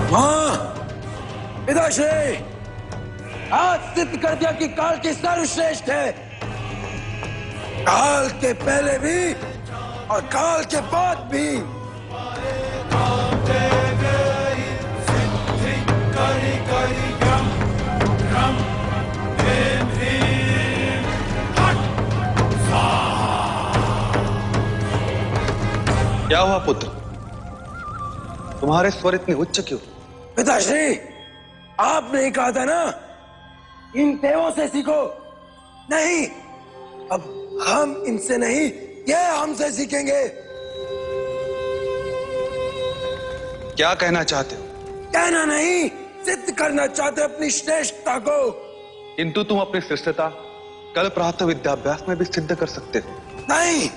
मां, पिताश्री, आज सिद्ध कर दिया कि काल की सर्वश्रेष्ठ है। काल के पहले भी और काल के बाद भी। क्या हुआ पुत्र? तुम्हारे स्वर इतने उच्च क्यों? पिताश्री, आपने ही कहा था ना, इन देवों से सीखो। नहीं, अब हम इनसे नहीं, ये हमसे सीखेंगे। क्या कहना चाहते हो? कहना नहीं, सिद्ध करना चाहते अपनी श्रेष्ठता को। किंतु तुम अपनी श्रेष्ठता कल प्रातः विद्याभ्यास में भी सिद्ध कर सकते हो। नहीं,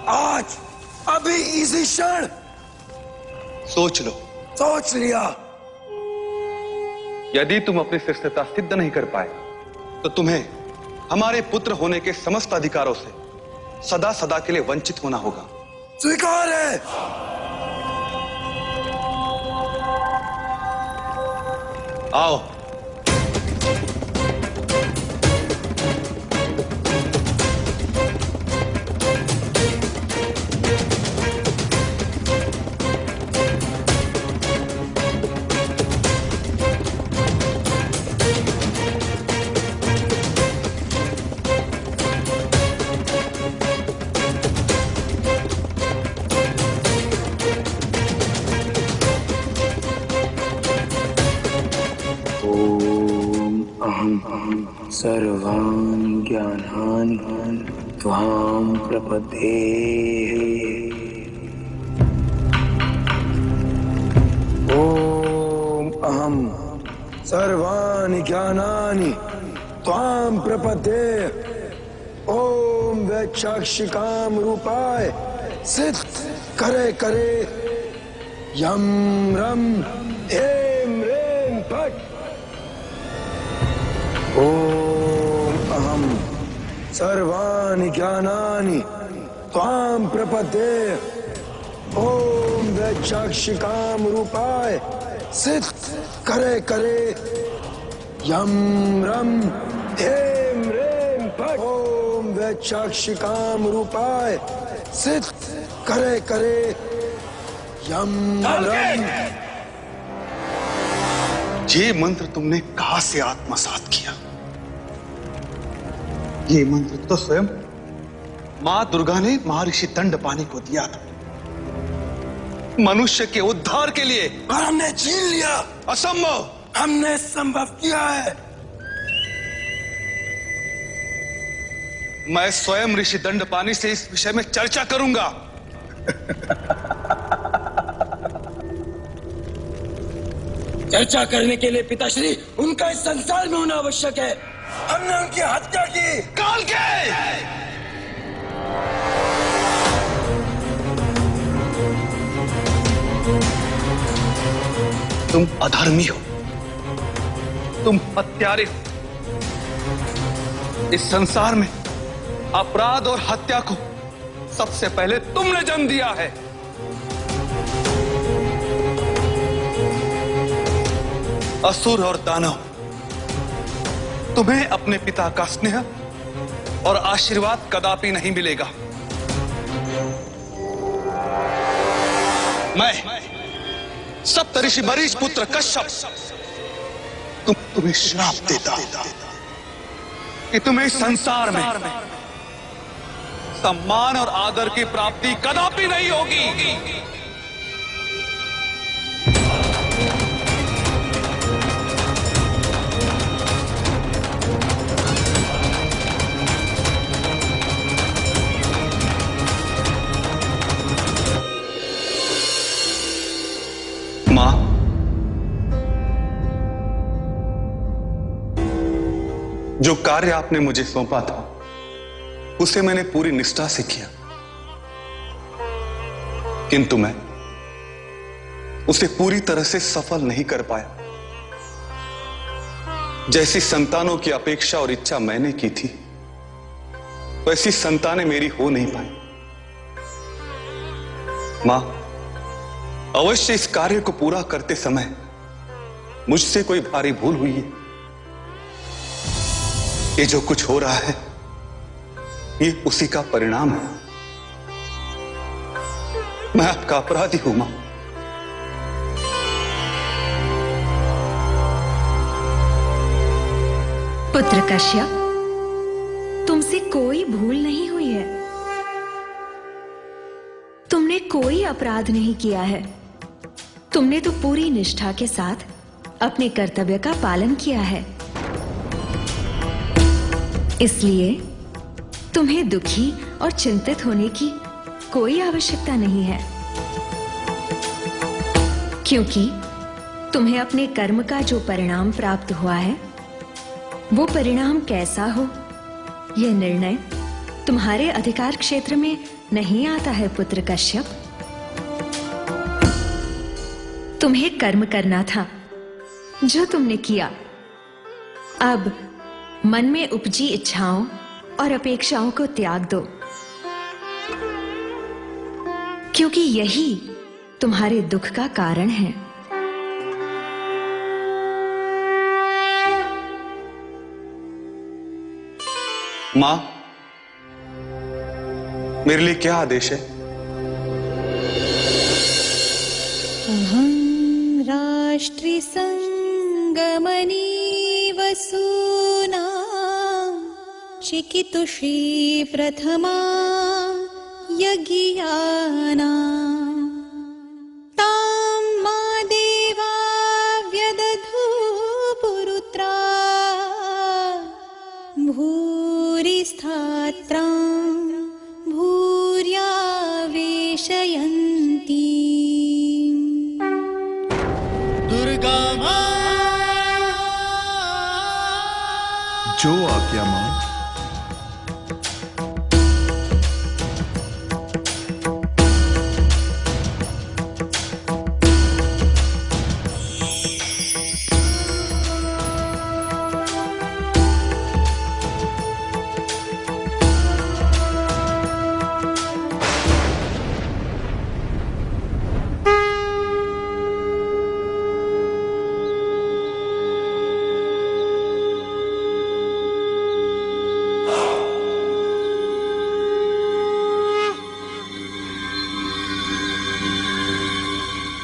आज, अभी, इसी क्षण। सोच लो। सोच लिया। यदि तुम अपनी श्रेष्ठता सिद्ध नहीं कर पाए तो तुम्हें हमारे पुत्र होने के समस्त अधिकारों से सदा सदा के लिए वंचित होना होगा। स्वीकार है। आओ। सर्वान् ज्ञानान् त्वां प्रपद्ये। ओम अहं सर्वाणि ज्ञानानि त्वां प्रपद्ये। ओम वैक्षाक्षिकां रूपाय सिद्ध करे करे यम रम हेम रेम फट। ओम अहं सर्वाणि ज्ञानानि त्वां प्रपद्ये। ओम वैक्षाक्षिकां रूपाय सिद्ध करे करे यम रम हेम रेम फट। ओम वैक्षाक्षिकां रूपाय सिद्ध करे करे यम रम। ये मंत्र तुमने कहां से आत्मसात किया? ये मंत्र तो स्वयं मां दुर्गा ने महर्षि दंडपाणि को दिया था, मनुष्य के उद्धार के लिए। और हमने छीन लिया। असंभव। हमने संभव किया है। मैं स्वयं ऋषि दंडपाणि से इस विषय में चर्चा करूंगा। चर्चा करने के लिए पिताश्री उनका इस संसार में होना आवश्यक है। हमने उनकी हत्या की। काल के तुम अधर्मी हो, तुम हत्यारे हो। इस संसार में अपराध और हत्या को सबसे पहले तुमने जन्म दिया है। असुर और दानव, तुम्हें अपने पिता का स्नेह और आशीर्वाद कदापि नहीं मिलेगा। मैं सप्तऋषि मरीच पुत्र कश्यप तुम्हें श्राप देता कि तुम्हें इस संसार में सम्मान और आदर की प्राप्ति कदापि नहीं होगी। मां, जो कार्य आपने मुझे सौंपा था उसे मैंने पूरी निष्ठा से किया, किंतु मैं उसे पूरी तरह से सफल नहीं कर पाया। जैसी संतानों की अपेक्षा और इच्छा मैंने की थी, वैसी संतानें मेरी हो नहीं पाई। मां, अवश्य इस कार्य को पूरा करते समय मुझसे कोई भारी भूल हुई है? ये जो कुछ हो रहा है ये उसी का परिणाम है। मैं आपका अपराधी हूं मां। पुत्र कश्यप, तुमसे कोई भूल नहीं हुई है। तुमने कोई अपराध नहीं किया है। तुमने तो पूरी निष्ठा के साथ अपने कर्तव्य का पालन किया है। इसलिए तुम्हें दुखी और चिंतित होने की कोई आवश्यकता नहीं है, क्योंकि तुम्हें अपने कर्म का जो परिणाम प्राप्त हुआ है वो परिणाम कैसा हो यह निर्णय तुम्हारे अधिकार क्षेत्र में नहीं आता है पुत्र कश्यप। तुम्हें कर्म करना था जो तुमने किया। अब मन में उपजी इच्छाओं और अपेक्षाओं को त्याग दो, क्योंकि यही तुम्हारे दुख का कारण है। मां, मेरे लिए क्या आदेश है? अहं राष्ट्रि संगमनी वसूना चिकितुषी प्रथमा यज्ञाना तां मा देवा व्यदधू पुरुत्रा भूरिस्थात्रां भूर्या वेशयन्ति। दुर्गा मां, जो आज्ञा मां।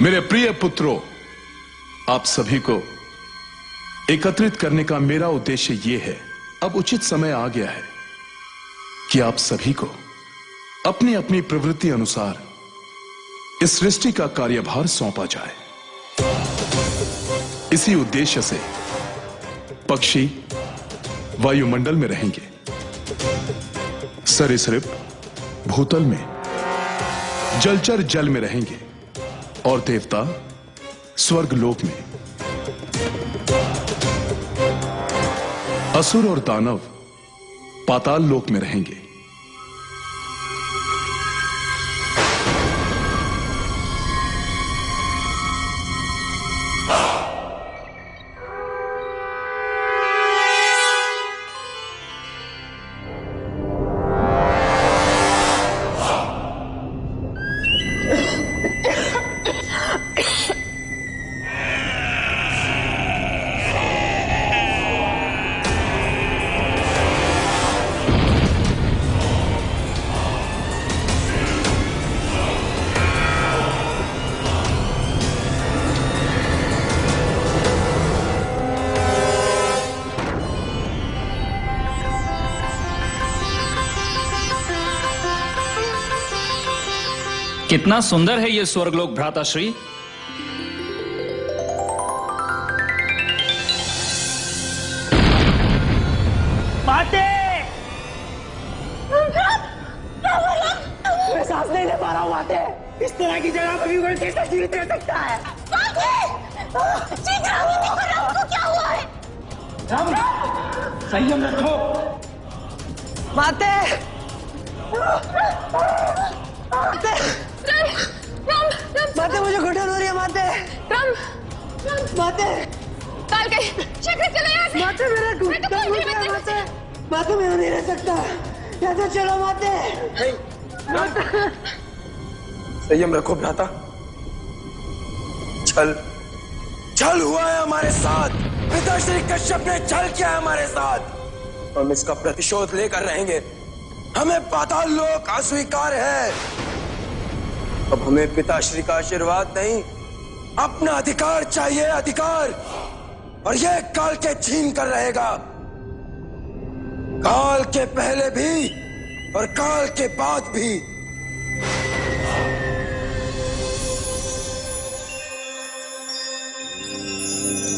मेरे प्रिय पुत्रों, आप सभी को एकत्रित करने का मेरा उद्देश्य यह है, अब उचित समय आ गया है कि आप सभी को अपनी अपनी प्रवृत्ति अनुसार इस सृष्टि का कार्यभार सौंपा जाए। इसी उद्देश्य से पक्षी वायुमंडल में रहेंगे, सरीसृप भूतल में, जलचर जल में रहेंगे और देवता स्वर्ग लोक में। असुर और दानव पाताल लोक में रहेंगे। कितना सुंदर है ये स्वर्गलोक भ्राताश्री। माते! मैं सांस नहीं ले पा रहा हूँ माते। इस तरह की जगह पर भी कोई कैसे जीवित रह सकता है? क्या हुआ है? संयम रखो माते। माते मुझे घुटन हो रही है माते। माते चले यहाँ से। माते मेरा घुटन हो रहा है माते। माते मैं नहीं रह सकता, यहाँ से चलो माते। संयम रखो भ्राता। छल हुआ है हमारे साथ, पिताश्री कश्यप ने छल किया है हमारे साथ। हम इसका प्रतिशोध लेकर रहेंगे। हमें पाताल लोक अस्वीकार है। अब हमें पिताश्री का आशीर्वाद नहीं, अपना अधिकार चाहिए, अधिकार। और यह काल के छीन कर रहेगा, काल के पहले भी और काल के बाद भी।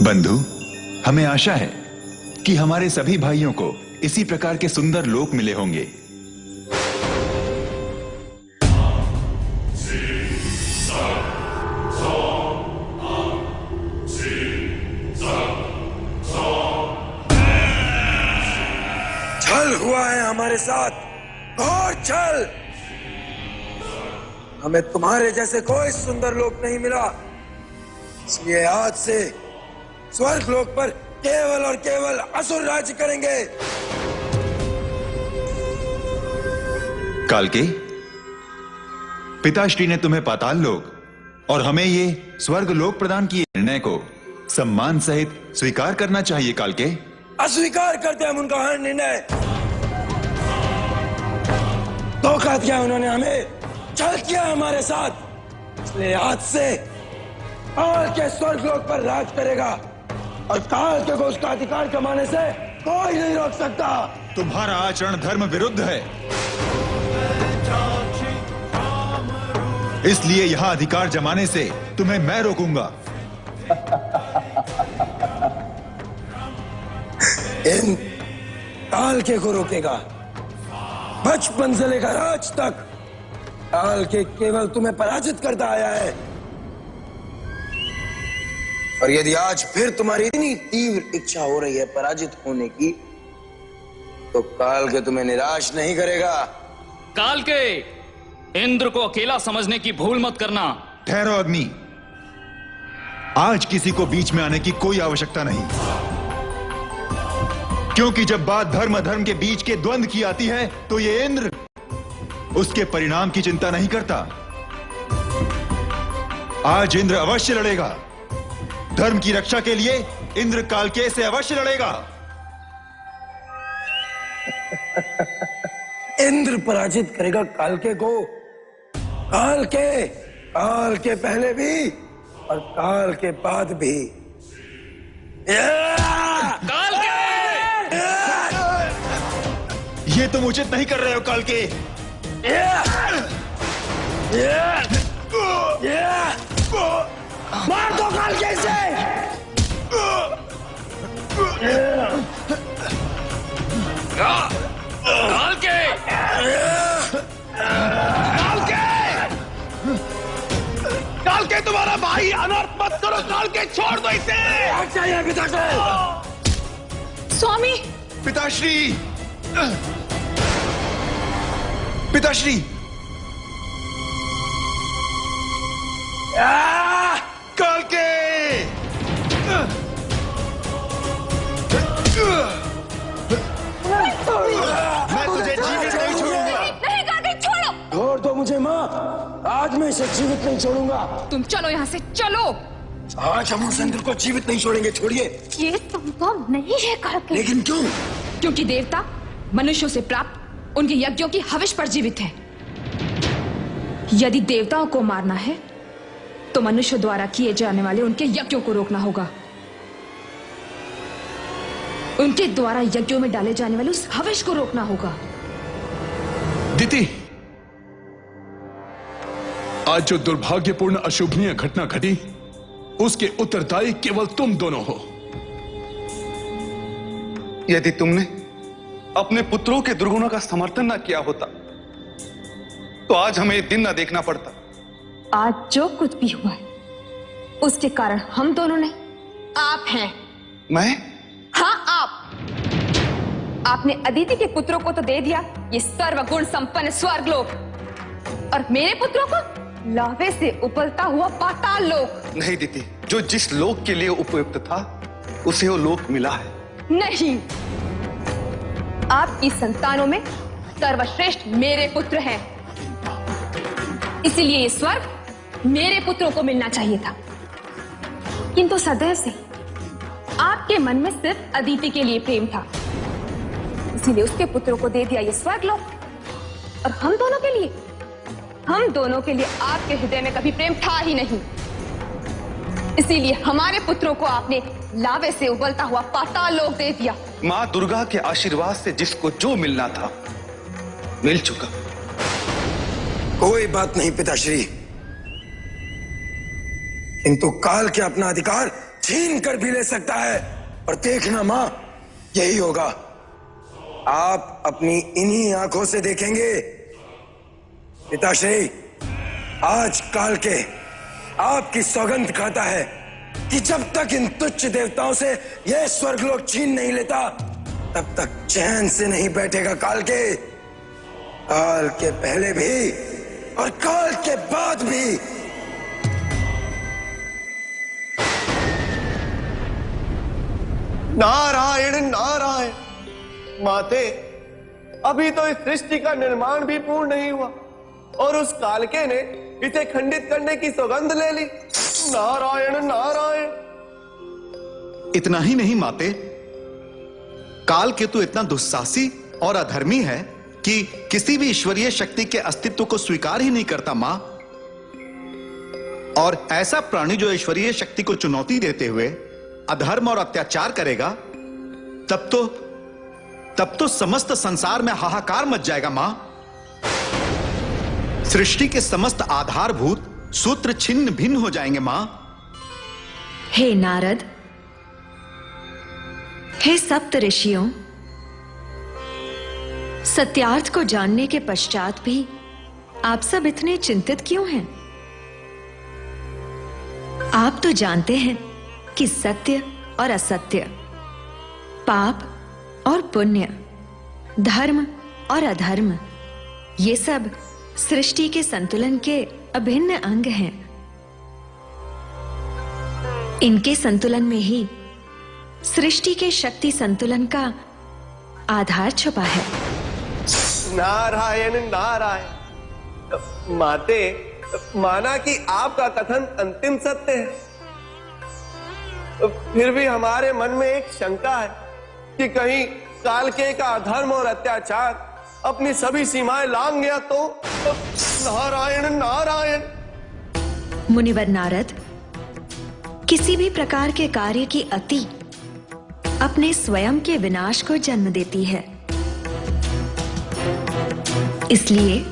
बंधु, हमें आशा है कि हमारे सभी भाइयों को इसी प्रकार के सुंदर लोक मिले होंगे। छल हुआ है हमारे साथ, घोर छल। हमें तुम्हारे जैसे कोई सुंदर लोक नहीं मिला, इसलिए आज से स्वर्ग लोक पर केवल और केवल असुर राज्य करेंगे। कालके, पिताश्री ने तुम्हें पाताल लोक और हमें ये स्वर्ग लोक प्रदान किए निर्णय को सम्मान सहित स्वीकार करना चाहिए। कालके, अस्वीकार करते हम उनका हर निर्णय। धोखा दिया उन्होंने हमें, छल किया हमारे साथ, इसलिए आज से काल के स्वर्ग लोक पर राज करेगा और काल के को उसका अधिकार कमाने से कोई नहीं रोक सकता। तुम्हारा आचरण धर्म विरुद्ध है, इसलिए यहां अधिकार जमाने से तुम्हें मैं रोकूंगा। इन काल के को रोकेगा, बचपन से लेकर आज तक काल के केवल तुम्हें पराजित करता आया है। और यदि आज फिर तुम्हारी इतनी तीव्र इच्छा हो रही है पराजित होने की, तो काल के तुम्हें निराश नहीं करेगा। काल के, इंद्र को अकेला समझने की भूल मत करना। ठहरो अग्नि, आज किसी को बीच में आने की कोई आवश्यकता नहीं, क्योंकि जब बात धर्म अधर्म के बीच के द्वंद्व की आती है तो ये इंद्र उसके परिणाम की चिंता नहीं करता। आज इंद्र अवश्य लड़ेगा, धर्म की रक्षा के लिए इंद्र कालके से अवश्य लड़ेगा। इंद्र पराजित करेगा कालके को, काल के पहले भी और काल के बाद भी। काल के! ये तुम उचित नहीं कर रहे हो कालके। मार दो कालके से। कालके! कालके, तुम्हारा भाई अनर्थ मत करो। कालके, छोड़ दो इसे। चाहिए पिताश्री। स्वामी, पिताश्री, पिताश्री, कालके! मैं तुझे जीवित नहीं छोड़ूंगा। नहीं कालके, छोड़ो। छोड़ दो मुझे माँ, आज मैं इसे जीवित नहीं छोड़ूंगा। तुम चलो यहाँ से, चलो। आज हम उस इंद्र को जीवित नहीं छोड़ेंगे, छोड़िए। ये संभव नहीं है कालके। लेकिन क्यों? क्योंकि देवता मनुष्यों से प्राप्त उनके यज्ञों की हविष पर जीवित है। यदि देवताओं को मारना है तो मनुष्य द्वारा किए जाने वाले उनके यज्ञों को रोकना होगा। उनके द्वारा यज्ञों में डाले जाने वाले उस हविष को रोकना होगा। दिति, आज जो दुर्भाग्यपूर्ण अशुभनीय घटना घटी, उसके उत्तरदायी केवल तुम दोनों हो। यदि तुमने अपने पुत्रों के दुर्गुणों का समर्थन न किया होता तो आज हमें ये दिन न देखना पड़ता। आज जो कुछ भी हुआ है उसके कारण हम दोनों नहीं, आप हैं। मैं? हाँ, आपने अदिति के पुत्रों को तो दे दिया ये सर्वगुण संपन्न स्वर्गलोक, और मेरे पुत्रों को लावे से उबलता हुआ पाताल लोक। नहीं दीदी, जो जिस लोक के लिए उपयुक्त था उसे वो लोक मिला है। नहीं, आपकी संतानों में सर्वश्रेष्ठ मेरे पुत्र हैं, इसीलिए ये स्वर्ग मेरे पुत्रों को मिलना चाहिए था। किंतु सदैव से आपके मन में सिर्फ अदिति के लिए प्रेम था, इसीलिए उसके पुत्रों को दे दिया ये स्वर्गलोक। और हम दोनों के लिए आपके हृदय में कभी प्रेम था ही नहीं, इसीलिए हमारे पुत्रों को आपने लावे से उबलता हुआ पाताल लोक दे दिया। मां दुर्गा के आशीर्वाद से जिसको जो मिलना था मिल चुका। कोई बात नहीं पिताश्री, किंतु काल के अपना अधिकार छीन कर भी ले सकता है। और देखना मां, यही होगा। आप अपनी इन्हीं आंखों से देखेंगे। पिताश्री, आज काल के आपकी सौगंध खाता है कि जब तक इन तुच्छ देवताओं से यह स्वर्गलोक छीन नहीं लेता, तब तक चैन से नहीं बैठेगा काल के पहले भी और काल के बाद भी। नारायण नारायण। माते, अभी तो इस सृष्टि का निर्माण भी पूर्ण नहीं हुआ और उस कालके ने इसे खंडित करने की सौगंध ले ली। नारायण नारायण। इतना ही नहीं माते, काल केतु इतना दुस्साहसी और अधर्मी है कि किसी भी ईश्वरीय शक्ति के अस्तित्व को स्वीकार ही नहीं करता मां। और ऐसा प्राणी जो ईश्वरीय शक्ति को चुनौती देते हुए अधर्म और अत्याचार करेगा, तब तो समस्त संसार में हाहाकार मच जाएगा मां। सृष्टि के समस्त आधारभूत सूत्र छिन्न भिन्न हो जाएंगे मां। हे नारद, हे सप्त ऋषियों, सत्यार्थ को जानने के पश्चात भी आप सब इतने चिंतित क्यों हैं? आप तो जानते हैं कि सत्य और असत्य, पाप और पुण्य, धर्म और अधर्म, ये सब सृष्टि के संतुलन के अभिन्न अंग हैं। इनके संतुलन में ही सृष्टि के शक्ति संतुलन का आधार छुपा है। नारायण नारायण। माते, माना कि आपका कथन अंतिम सत्य है, फिर भी हमारे मन में एक शंका है कि कहीं कालके का अधर्म और अत्याचार अपनी सभी सीमाएं लांघ गया तो। नारायण नारायण। मुनिवर नारद, किसी भी प्रकार के कार्य की अति अपने स्वयं के विनाश को जन्म देती है। इसलिए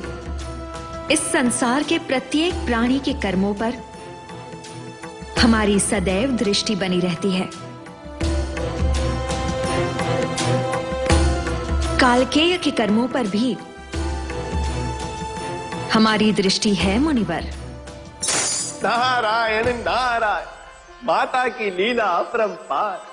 इस संसार के प्रत्येक प्राणी के कर्मों पर हमारी सदैव दृष्टि बनी रहती है। कालकेय के कर्मों पर भी हमारी दृष्टि है मुनिवर। नारायण नारायण। माता की लीला अपरंपार।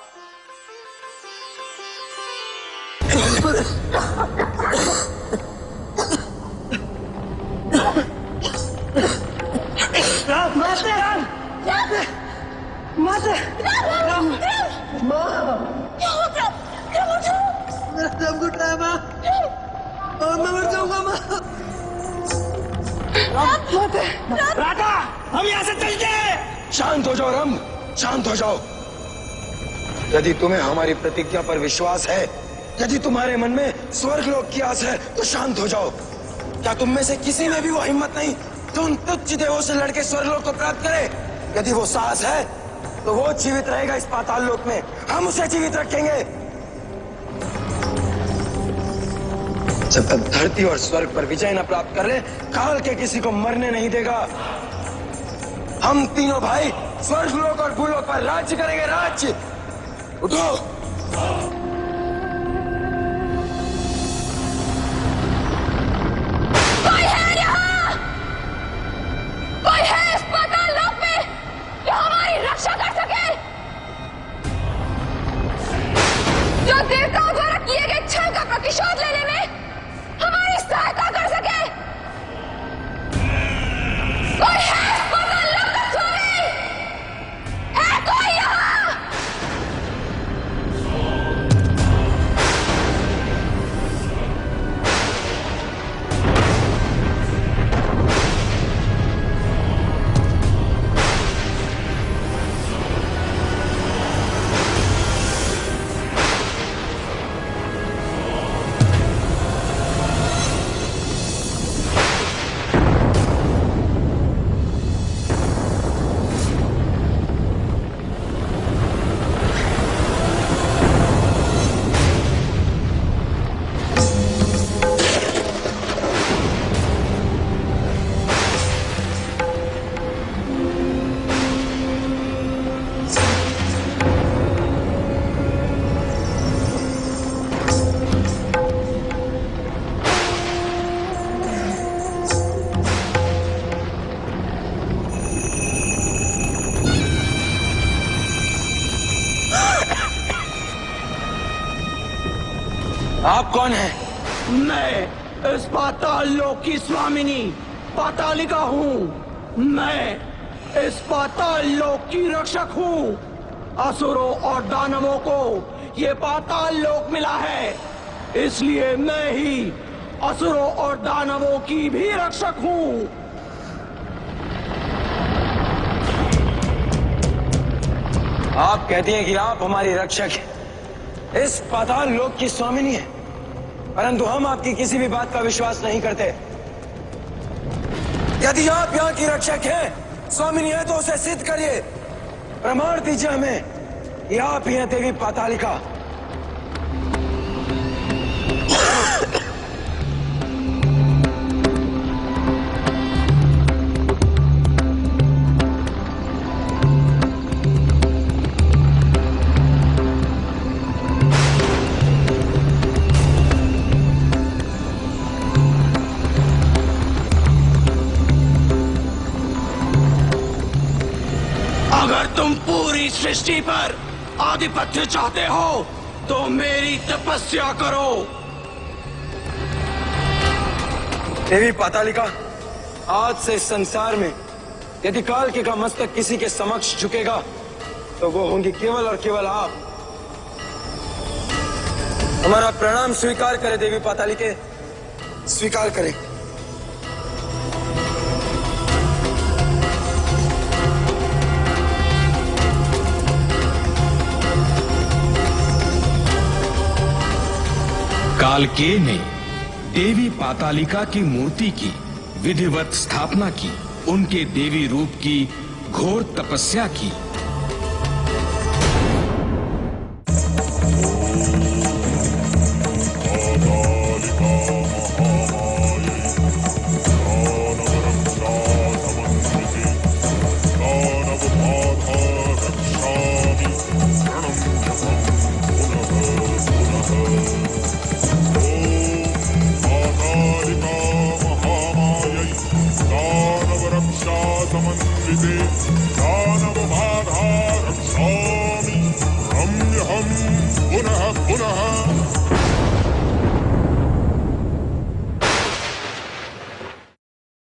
राधा, हम यहाँ से चलते हैं। शांत हो जाओ रम, शांत हो जाओ। यदि तुम्हें हमारी प्रतिज्ञा पर विश्वास है, यदि तुम्हारे मन में स्वर्गलोक की आस है, तो शांत हो जाओ। क्या तुम में से किसी में भी वो हिम्मत नहीं जो उन तुच्छ देवों से लड़के स्वर्गलोक को प्राप्त करे? यदि वो साहस है तो वो जीवित रहेगा इस पाताल लोक में, हम उसे जीवित रखेंगे। जब तक धरती और स्वर्ग पर विजय न प्राप्त कर ले, काल के किसी को मरने नहीं देगा। हम तीनों भाई स्वर्गलोक और भूलोक पर राज्य करेंगे, राज्य। उठो। कोई है यहाँ? कोई है इस पाताल लोक में जो हमारी रक्षा कर सके, जो देवताओं द्वारा किए गए छल का प्रतिशोध लेने में हमारी सहायता कर सके? कोई है इस पाताल लोक का स्वामी? है कोई यहाँ? आप कौन हैं? मैं इस पाताल लोक की स्वामिनी पातालिका हूँ। मैं इस पाताल लोक की रक्षक हूँ। असुरों और दानवों को ये पाताल लोक मिला है, इसलिए मैं ही असुरों और दानवों की भी रक्षक हूँ। आप कहती हैं कि आप हमारी रक्षक हैं, इस पाताल लोक की स्वामिनी है, परंतु हम आपकी किसी भी बात का विश्वास नहीं करते। यदि आप यहाँ की रक्षक हैं, स्वामिनी है, तो उसे सिद्ध करिए, प्रमाण दीजिए हमें कि आप ही हैं देवी पातालिका। अगर तुम पूरी सृष्टि पर आधिपत्य चाहते हो तो मेरी तपस्या करो। देवी पातालिका, आज से इस संसार में यदि कालके का मस्तक किसी के समक्ष झुकेगा तो वो होंगी केवल और केवल आप। हमारा प्रणाम स्वीकार करें देवी पातालिके, स्वीकार करें। कालकेय ने देवी पातालिका की मूर्ति की विधिवत स्थापना की, उनके देवी रूप की घोर तपस्या की।